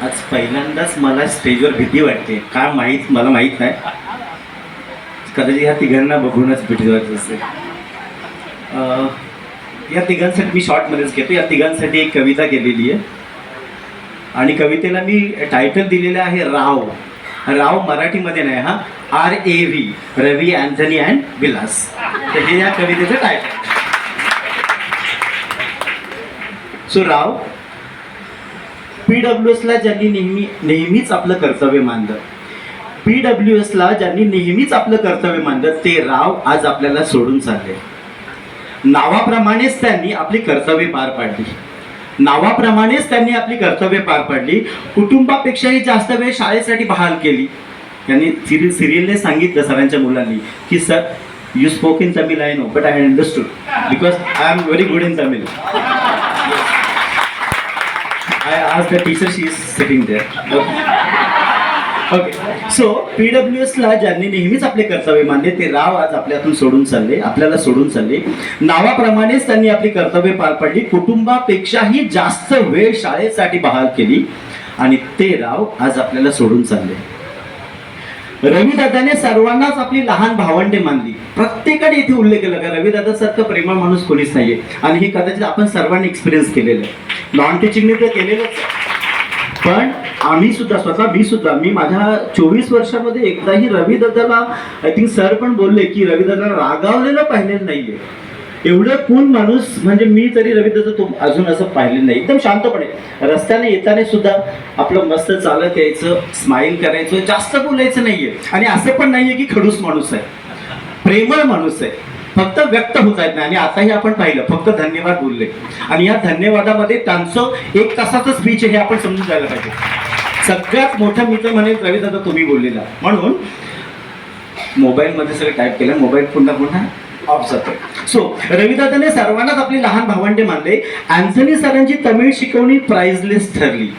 आज पहिल्यांदाच मला स्टेजवर भीती वाटते, काय मला माहीत नाही. कदाचित ह्या तिघांना बघूनच भीती वाटत असेल. या तिघांसाठी मी शॉर्टमध्येच घेतो. या तिघांसाठी एक कविता केलेली आहे आणि कवितेला मी टायटल दिलेलं आहे राव. राव मराठीमध्ये नाही हा, RAV, Ravi, Anthony and Vilas. तर हे या कवितेचं टायटल. सो राव, PWSला ज्यांनी नेहमीच आपलं कर्तव्य मानलं, PWSला ज्यांनी नेहमीच आपलं कर्तव्य मानलं, ते राव आज आपल्याला सोडून चालले. नावाप्रमाणेच त्यांनी आपली कर्तव्य पार पाडली. नावाप्रमाणेच त्यांनी आपली कर्तव्य पार पाडली. कुटुंबापेक्षाही जास्त वेळ शाळेसाठी बहाल केली. त्यांनी सिरियलने सांगितलं सरांच्या मुलांनी की sir, you spoke in Tamil, I know, but I understood because I am very good in Tamil. I asked the teacher, she is sitting there. Okay. So PWSला ज्यांनी नेहमीच आपले कर्तव्य मानले, ते राव आज आपल्यातून सोडून चालले, आपल्याला सोडून चालले. नावाप्रमाणेच त्यांनी आपली कर्तव्य पार पाडली. कुटुंबापेक्षाही जास्त वेळ शाळेसाठी बहाल केली आणि ते राव आज आपल्याला सोडून चालले. रविदादाने सर्वांनाच आपली लहान भावंडे मानली. प्रत्येकाने इथे उल्लेख केला का रविदादा सारखं प्रेमळ माणूस कोणीच नाहीये. आणि हे कदाचित आपण सर्वांनी एक्सपिरियन्स केलेलं आहे. नॉन टीचिंगने तर केलेलंच, पण मी सुद्धा मी माझ्या 24 वर्षामध्ये एकदाही रविदादाला, आय थिंक सर पण बोलले की रविदादाला रागावलेलं पाहिलेलं नाहीये. एवढं कूल माणूस म्हणजे मी तरी रविदादा तो अजून असं पाहिलेलं नाही. एकदम शांतपणे रस्त्याने येताना सुद्धा आपलं मस्त चालत यायचं, स्माईल करायचं, जास्त बोलायचं नाहीये. आणि असं पण नाहीये की खडूस माणूस आहे, प्रेमळ माणूस आहे, फक्त व्यक्त होत आहेत ना. आणि आताही आपण पाहिलं फक्त धन्यवाद बोलले. आणि या धन्यवादामध्ये त्यांचं 1 तासाचं स्पीच हे आपण समजून जायला पाहिजे. सगळ्यात मोठं मित्र म्हणेल रविदादा तुम्ही बोललेला. म्हणून मोबाईलमध्ये सगळं टाईप केलं, मोबाईल पुन्हा ऑफ जातो. सो रविदादाने सर्वांनाच आपली लहान भावंडे मानले. अँथनी सरांची तमिळ शिकवणी प्राइजलेस ठरली.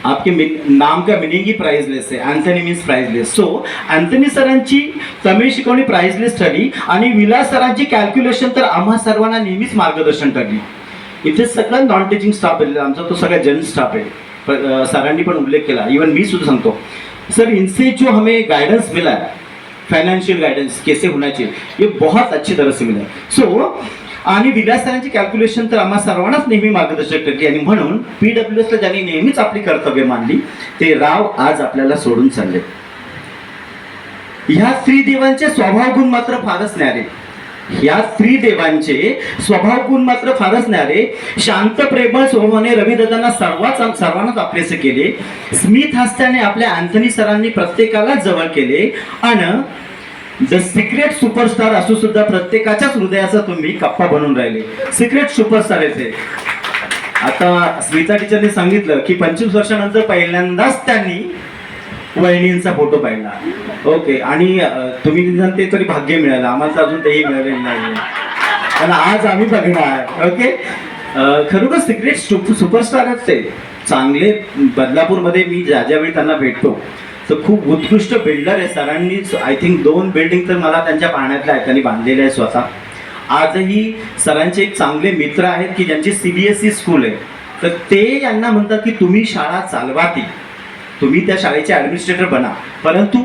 आपके नाम का मीनिंग ही प्राइजलेस है. Anthony means priceless. So Anthony सरांची तमिळ शिकवणी प्राइजलेस ठरली आणि विलास सरांची कॅल्क्युलेशन तर आम्हा सर्वांना नेहमीच मार्गदर्शन ठरली. इथे सगळं नॉन टीचिंग स्टाफ आहे, आमचा तो सगळा जन स्टाफ आहे. सरांनी पण उल्लेख केला, इवन मी सुद्धा सांगतो सर, इनसे जो हमें गाइडेंस मिला है, फाइनेंशियल गाइडेंस कैसे होना चाहिए, ये बहुत अच्छी तरह से मिला. सो आणि विलास सरांची कॅल्क्युलेशन तर आम्हा सर्वांनाच नेहमी मार्गदर्शक ठरली. आणि म्हणून PWSला ज्यांनी नेहमीच आपली कर्तव्य मानली, ते राव आज आपल्याला सोडून चालले. ह्या त्रिदेवांचे स्वभाव गुण मात्र फारच न्यारे. शांत प्रेमळ स्वभावाने रविदादांना सर्वांनाच आपलेसे केले. स्मित हास्याने आपल्या अँथनी सरांनी प्रत्येकाला जवळ केले. आणि द सिक्रेट सुपरस्टार असू सुद्धा प्रत्येकाच्याच हृदयाचा तुम्ही कप्पा बनून राहिले. सिक्रेट सुपरस्टार आहे ते. आता स्मिता टीचरने सांगितलं की 25 वर्षानंतर पहिल्यांदाच त्यांनी वहिनींचा फोटो पाहिला. ओके. आणि तुम्ही निदान ते तरी भाग्य मिळालं, आम्हाला अजून तेही मिळालेलं नाही. पण आज आम्ही बघणार. ओके. खरोखर सिक्रेट सुपरस्टार आहेत ते. चांगले बदलापूरमध्ये मी ज्यावेळी त्यांना भेटतो तर खूप उत्कृष्ट बिल्डर आहे. सरांनीच आय थिंक 2 बिल्डिंग तर मला त्यांच्या पाहण्यातल्या आहेत, त्यांनी बांधलेल्या आहे स्वतः. आजही सरांचे एक चांगले मित्र आहेत की ज्यांची CBSE स्कूल आहे. तर ते यांना म्हणतात की तुम्ही शाळा चालवा, तुम्ही त्या शाळेचे ॲडमिनिस्ट्रेटर बना. परंतु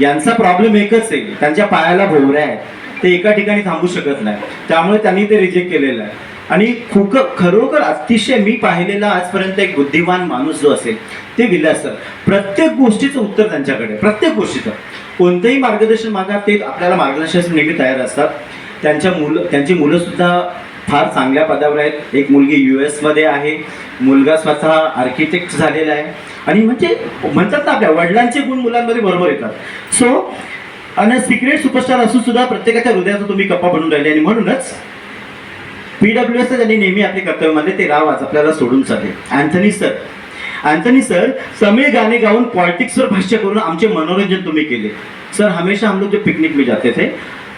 यांचा प्रॉब्लेम एकच आहे, त्यांच्या पायाला भोवऱ्या आहेत, ते एका ठिकाणी थांबू शकत नाही. त्यामुळे त्यांनी ते रिजेक्ट केलेलं आहे. आणि खरोखर अतिशय मी पाहिलेला आजपर्यंत एक बुद्धिमान माणूस जो असेल ते विलास सर. प्रत्येक गोष्टीचं उत्तर त्यांच्याकडे, प्रत्येक गोष्टीचं. कोणतंही मार्गदर्शन मागा ते आपल्याला मार्गदर्शनासाठी नेहमी तयार असतात. त्यांची मुलं सुद्धा फार चांगल्या पदावर आहेत. एक मुलगी US मध्ये आहे, मुलगा स्वतः आर्किटेक्ट झालेला आहे. आणि म्हणजे म्हणतात ना आपल्या वडिलांचे गुण मुलांमध्ये बरोबर येतात. सो आणि सिक्रेट सुपरस्टार असून सुद्धा प्रत्येकाच्या हृदयाचा तुम्ही कप्पा बनून राहिले. आणि म्हणूनच PWSला ज्यांनी नेहमी आपले कर्तव्य मानले, ते राव आज आपल्याला सोडून चालले. अँथनी सर तमिळ गाणे गाऊन पॉलिटिक्सवर भाष्य करून आमचे मनोरंजन तुम्ही केले. सर हमेशा हम लोग जो पिकनिक में जाते थे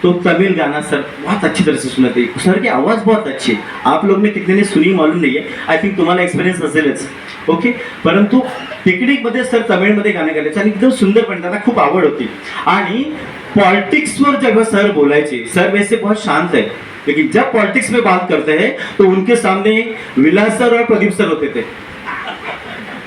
तो तमिल गाना सर बहुत अच्छी तरह से सुनते. सर की आवाज़ बहुत अच्छी है. आप लोग ने कितने ने सुनी मालूम नहीं है, आय थिंक तुम्हाला एक्सपिरियन्स असेलच. ओके. परंतु पिकनिकमध्ये सर तमिळमध्ये गाणे गायचे आणि एकदम सुंदरपणे त्यांना खूप आवड होती. आणि पॉलिटिक्सवर जेव्हा सर बोलायचे, सर वैसे बहुत शांत है, लेकिन जब पॉलिटिक्स में बात करते हैं तो उनके सामने विलास सर और प्रदीप सर होते थे.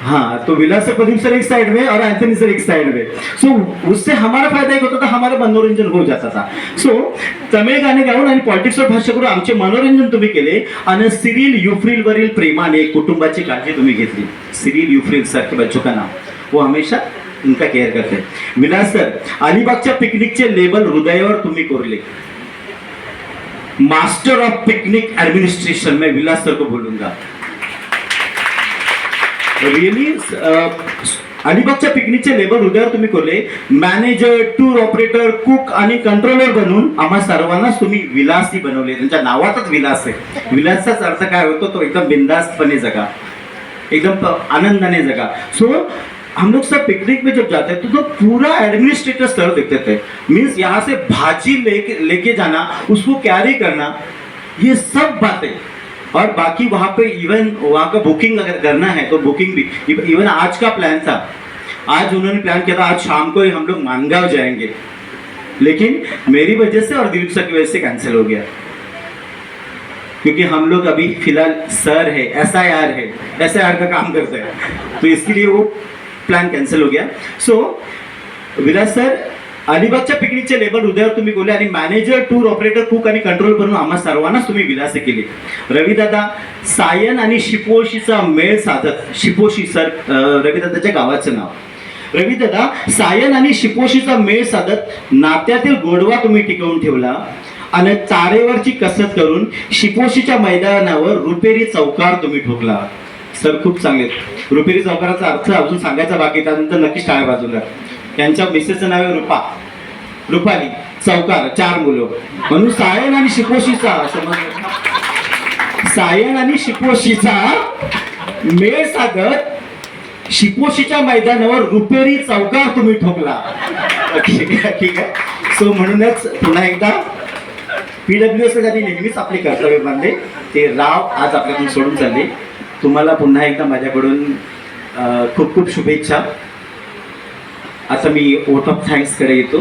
हाँ, तो विलास सर प्रदीप सर एक साइड में और एंथनी सर एक साइड में. सो उससे हमारा फायदा एक होता था, हमारा मनोरंजन हो जाता था. सो तमिळ गाणे गाऊन आणि पॉलिटिक्सवर भाष्य करून आमचे मनोरंजन तुम्ही केले आणि सिरिल युफ्रिल वरील प्रेमाने कुटुंबाची काळजी तुम्ही घेतली. सिरिल युफ्रिल सर के बच्चों का नाम वो हमेशा उनका केयर करते हैं. विलास सर, अलिबागच्या पिकनिकचे लेबल हृदयावर तुम्ही कोरले. मास्टर ऑफ पिकनिक एडमिनिस्ट्रेशन मैं विलास सर को बोलूंगा. रिअली अलिबागच्या पिकनिकचे लेबर हृदयावर तुम्ही कोरले. मॅनेजर, टूर ऑपरेटर, कुक आणि कंट्रोलर बनून आम्हा सर्वांनाच तुम्ही विलासी बनवले. त्यांच्या नावातच विलास आहे. विलासचाच अर्थ काय होतो, तो एकदम बिंदास्तपणे जगा, एकदम आनंदाने जगा. सो हम लोग सब पिकनिक में जब जाते हैं तो पूरा एडमिनिस्ट्रेटर सर देखते थे. मीन्स यहाँ से भाजी लेके जाना, उसको कैरी करना, ये सब बातें. और बाकी वहाँ पे इवन वहाँ का बुकिंग अगर करना है तो बुकिंग भी, इवन आज का प्लान था, आज उन्होंने प्लान किया था आज शाम को ही हम लोग मानगांव जाएंगे, लेकिन मेरी वजह से और दिलीप सर की वजह से कैंसिल हो गया. क्योंकि हम लोग अभी फिलहाल सर है, SIR का काम करते हैं, तो इसके लिए वो प्लान कैंसिल हो गया. सो विलास सर, अलिबागच्या पिकनिकचे लेबर हृदयावर तुम्ही बोलले आणि मॅनेजर, टूर ऑपरेटर, कुक आणि कंट्रोल बनून आम्हा सर्वांनाच तुम्ही विलासे केले. रविदादा, सायन आणि शिपोशीचा मेळ साधत, शिपोशी सर रविदादाच्या गावाचं नाव. रविदादा, सायन आणि शिपोशीचा मेळ साधत नात्यातील गोडवा तुम्ही टिकवून ठेवला आणि तारेवरची कसरत करून शिपोशीच्या मैदानावर रुपेरी चौकार तुम्ही ठोकला. सर खूप चांगले. रुपेरी चौकाराचा अर्थ अजून सांगायचा बाकी, त्यानंतर नक्कीच टाळ्या बाजूला. त्यांच्या मिसेसचं नाव आहे रुपाली. चौकार, 4 मुलं, म्हणून सायन आणि शिपोशीचा मेळ साधत शिपोशीच्या मैदानावर रुपेरी चौकार तुम्ही ठोकला. ठीक आहे. सो म्हणूनच पुन्हा एकदा PWS ज्यांनी नेहमीच आपले कर्तव्य मानले ते राव आज आपल्याकडून सोडून चालले. तुम्हाला पुन्हा एकदा माझ्याकडून खूप खूप शुभेच्छा. आता मी वोट ऑफ थँक्स कडे येतो.